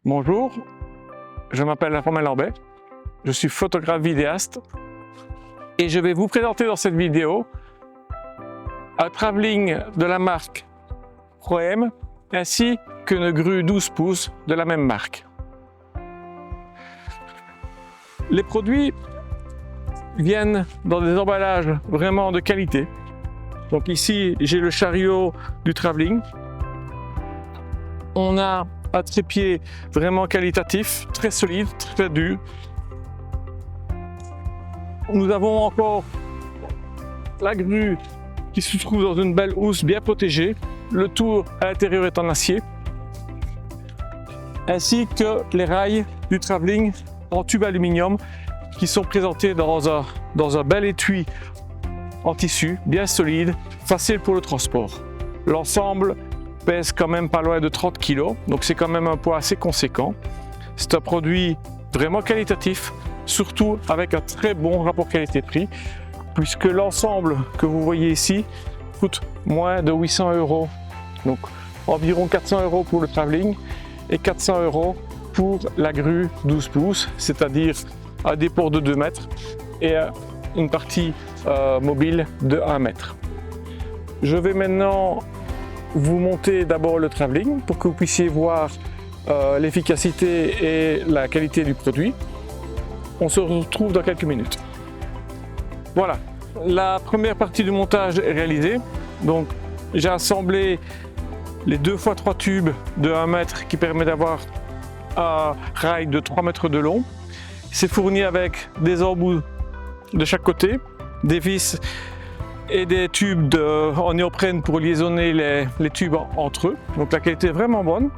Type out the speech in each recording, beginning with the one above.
Bonjour, je m'appelle Romain Lambet, je suis photographe vidéaste et je vais vous présenter dans cette vidéo un travelling de la marque Pro-M ainsi qu'une grue 12 pouces de la même marque. Les produits viennent dans des emballages vraiment de qualité. Donc ici, j'ai le chariot du travelling. On a un trépied vraiment qualitatif, très solide, très dur. Nous avons encore la grue qui se trouve dans une belle housse bien protégée. Le tour à l'intérieur est en acier. Ainsi que les rails du travelling en tube aluminium qui sont présentés dans un bel étui en tissu, bien solide, facile pour le transport. L'ensemble pèse quand même pas loin de 30 kg, donc c'est quand même un poids assez conséquent. C'est un produit vraiment qualitatif, surtout avec un très bon rapport qualité-prix, puisque l'ensemble que vous voyez ici coûte moins de 800 €, donc environ 400 € pour le travelling et 400 € pour la grue 12 pouces, c'est-à-dire un dépôt de 2 mètres et une partie mobile de 1 mètre. Je vais maintenant vous monter d'abord le travelling pour que vous puissiez voir l'efficacité et la qualité du produit. On se retrouve dans quelques minutes. Voilà, la première partie du montage est réalisée. Donc j'ai assemblé les 2x3 tubes de 1 mètre qui permet d'avoir un rail de 3 mètres de long. C'est fourni avec des embouts de chaque côté, des vis et des tubes en néoprène pour liaisonner les tubes entre eux. Donc la qualité est vraiment bonne.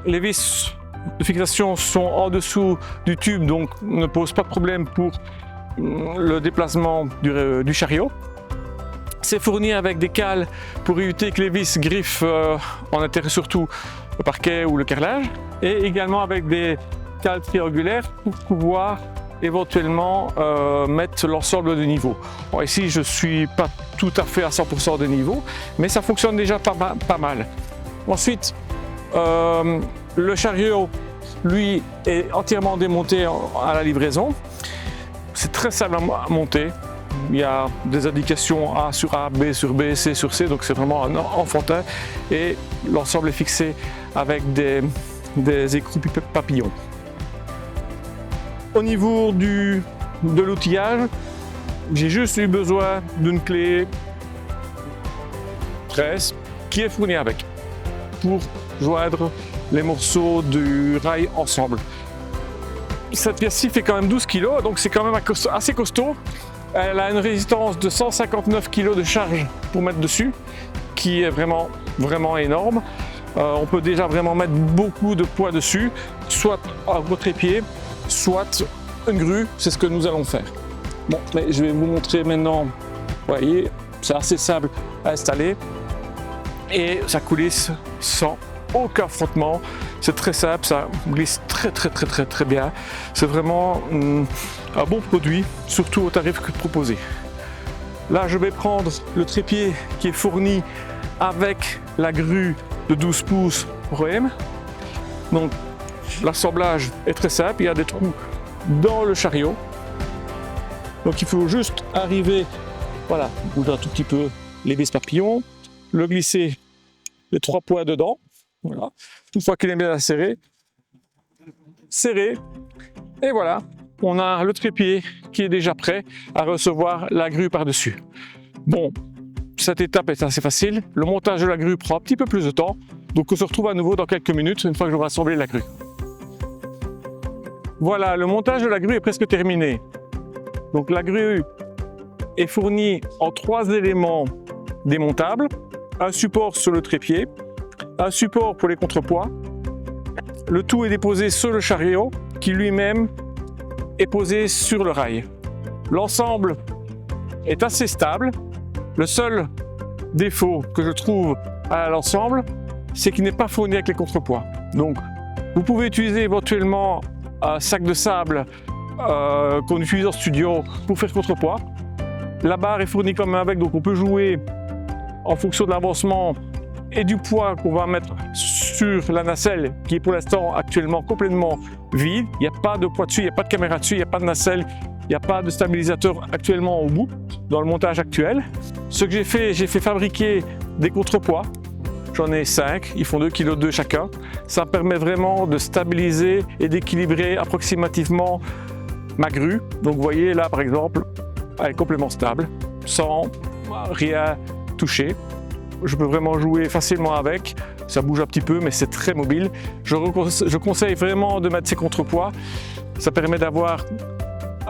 Les vis de fixation sont en dessous du tube, donc ne posent pas de problème pour le déplacement du chariot. C'est fourni avec des cales pour éviter que les vis griffent en intérêt surtout le parquet ou le carrelage, et également avec des cales triangulaires pour pouvoir éventuellement mettre l'ensemble de niveau. Bon, ici je ne suis pas tout à fait à 100% de niveau, mais ça fonctionne déjà pas mal. Ensuite, le chariot, lui, est entièrement démonté à la livraison. C'est très simple à monter. Il y a des indications A sur A, B sur B, C sur C, donc c'est vraiment un enfantin. Et l'ensemble est fixé avec des écrous papillons. Au niveau de l'outillage, j'ai juste eu besoin d'une clé presse qui est fournie avec pour joindre les morceaux du rail ensemble. Cette pièce-ci fait quand même 12 kg, donc c'est quand même assez costaud. Elle a une résistance de 159 kg de charge pour mettre dessus, qui est vraiment énorme. On peut déjà vraiment mettre beaucoup de poids dessus, soit un gros trépied, soit une grue, c'est ce que nous allons faire. Bon, mais je vais vous montrer maintenant. Vous voyez, c'est assez simple à installer et ça coulisse sans aucun frottement. C'est très simple, ça glisse très bien. C'est vraiment un bon produit, surtout au tarif que proposé. Là, je vais prendre le trépied qui est fourni avec la grue de 12 pouces Pro-M. Donc, l'assemblage est très simple, il y a des trous dans le chariot. Donc il faut juste arriver, voilà, bouger un tout petit peu les vis papillons, le glisser les 3 points dedans. Voilà. Une fois qu'il est bien serré, et voilà, on a le trépied qui est déjà prêt à recevoir la grue par-dessus. Bon, cette étape est assez facile. Le montage de la grue prend un petit peu plus de temps, donc on se retrouve à nouveau dans quelques minutes une fois que j'aurai assemblé la grue. Voilà, le montage de la grue est presque terminé. Donc la grue est fournie en 3 éléments démontables, un support sur le trépied, un support pour les contrepoids. Le tout est déposé sur le chariot qui lui-même est posé sur le rail. L'ensemble est assez stable. Le seul défaut que je trouve à l'ensemble, c'est qu'il n'est pas fourni avec les contrepoids. Donc vous pouvez utiliser éventuellement un sac de sable qu'on utilise en studio pour faire contrepoids. La barre est fournie quand même avec, donc on peut jouer en fonction de l'avancement et du poids qu'on va mettre sur la nacelle qui est pour l'instant actuellement complètement vide. Il n'y a pas de poids dessus, il n'y a pas de caméra dessus, il n'y a pas de nacelle, il n'y a pas de stabilisateur actuellement au bout dans le montage actuel. Ce que j'ai fait fabriquer des contrepoids. J'en ai 5, ils font 2,2 kg chacun. Ça permet vraiment de stabiliser et d'équilibrer approximativement ma grue. Donc vous voyez là par exemple, elle est complètement stable, sans rien toucher. Je peux vraiment jouer facilement avec. Ça bouge un petit peu, mais c'est très mobile. Je conseille vraiment de mettre ces contrepoids. Ça permet d'avoir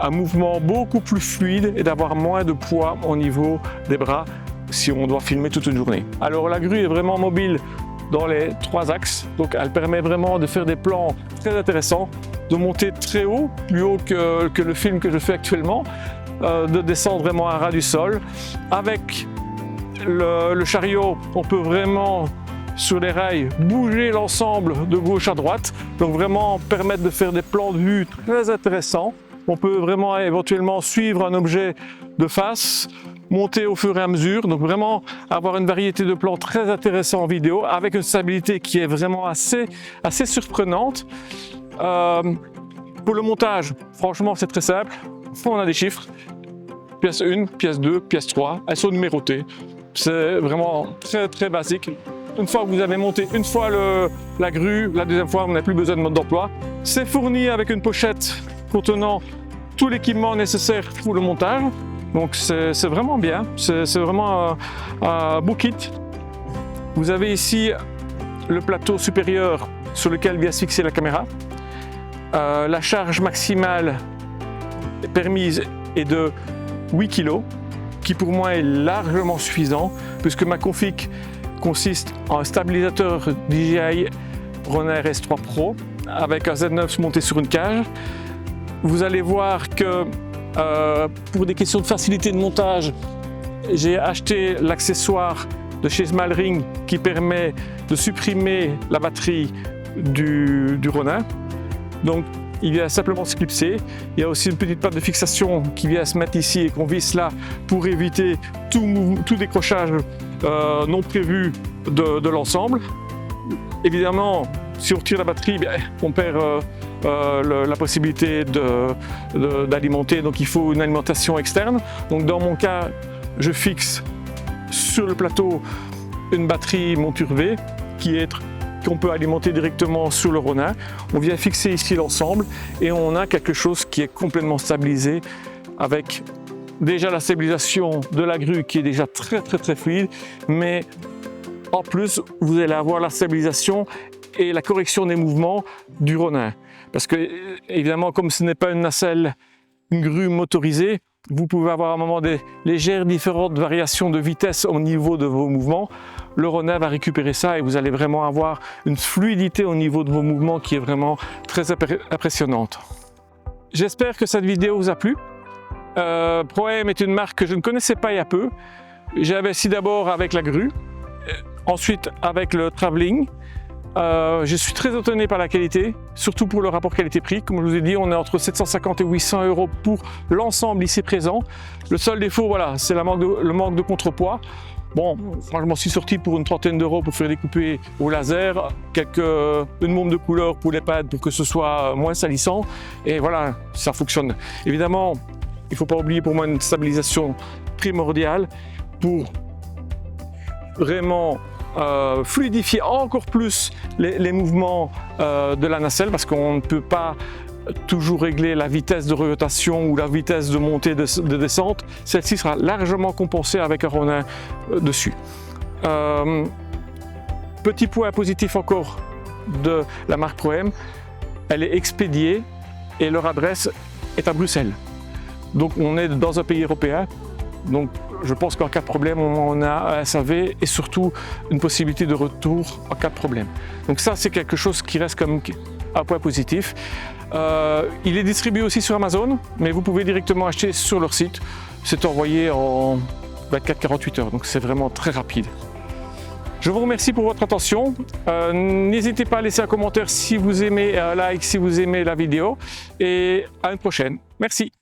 un mouvement beaucoup plus fluide et d'avoir moins de poids au niveau des bras si on doit filmer toute une journée. Alors la grue est vraiment mobile dans les 3 axes, donc elle permet vraiment de faire des plans très intéressants, de monter très haut, plus haut que le film que je fais actuellement, de descendre vraiment à ras du sol. Avec le chariot, on peut vraiment sur les rails bouger l'ensemble de gauche à droite, donc vraiment permettre de faire des plans de vue très intéressants. On peut vraiment éventuellement suivre un objet de face, monter au fur et à mesure, donc vraiment avoir une variété de plans très intéressants en vidéo avec une stabilité qui est vraiment assez surprenante. Pour le montage, franchement c'est très simple, on a des chiffres, pièce 1, pièce 2, pièce 3, elles sont numérotées, c'est vraiment très basique. Une fois que vous avez monté une fois la grue, la deuxième fois vous n'avez plus besoin de mode d'emploi. C'est fourni avec une pochette contenant tout l'équipement nécessaire pour le montage. Donc c'est vraiment bien, c'est vraiment un beau kit. Vous avez ici le plateau supérieur sur lequel vient se fixer la caméra. La charge maximale permise est de 8 kg, qui pour moi est largement suffisant, puisque ma config consiste en un stabilisateur DJI Ronin RS3 Pro avec un Z9 monté sur une cage. Vous allez voir que pour des questions de facilité de montage, j'ai acheté l'accessoire de chez Smalring qui permet de supprimer la batterie du Ronin. Donc il vient simplement se clipser. Il y a aussi une petite patte de fixation qui vient se mettre ici et qu'on visse là pour éviter tout décrochage non prévu de l'ensemble. Évidemment, si on retire la batterie, bien, on perd la possibilité d'alimenter, donc il faut une alimentation externe. Donc dans mon cas, je fixe sur le plateau une batterie monture V qu'on peut alimenter directement sur le Ronin. On vient fixer ici l'ensemble et on a quelque chose qui est complètement stabilisé avec déjà la stabilisation de la grue qui est déjà très fluide, mais en plus vous allez avoir la stabilisation et la correction des mouvements du Ronin. Parce que évidemment, comme ce n'est pas une nacelle, une grue motorisée, vous pouvez avoir à un moment des légères différentes variations de vitesse au niveau de vos mouvements. Le Ronin va récupérer ça et vous allez vraiment avoir une fluidité au niveau de vos mouvements qui est vraiment très impressionnante. J'espère que cette vidéo vous a plu. Pro-Aim est une marque que je ne connaissais pas il y a peu. J'ai investi d'abord avec la grue, ensuite avec le travelling. Je suis très étonné par la qualité, surtout pour le rapport qualité-prix. Comme je vous ai dit, on est entre 750 et 800 € pour l'ensemble ici présent. Le seul défaut, voilà, c'est le manque de contrepoids. Bon, moi je m'en suis sorti pour une trentaine d'euros pour faire découper au laser, une môme de couleur pour les pads pour que ce soit moins salissant. Et voilà, ça fonctionne. Évidemment, il ne faut pas oublier pour moi une stabilisation primordiale pour vraiment fluidifier encore plus les mouvements de la nacelle, parce qu'on ne peut pas toujours régler la vitesse de rotation ou la vitesse de montée de descente. Celle-ci sera largement compensée avec un Ronin dessus. Petit point positif encore de la marque Pro-Aim, elle est expédiée et leur adresse est à Bruxelles. Donc on est dans un pays européen. Donc je pense qu'en cas de problème, on a un SAV et surtout une possibilité de retour en cas de problème. Donc ça, c'est quelque chose qui reste comme un point positif. Il est distribué aussi sur Amazon, mais vous pouvez directement acheter sur leur site. C'est envoyé en 24-48 heures, donc c'est vraiment très rapide. Je vous remercie pour votre attention. N'hésitez pas à laisser un commentaire si vous aimez, un like si vous aimez la vidéo. Et à une prochaine. Merci.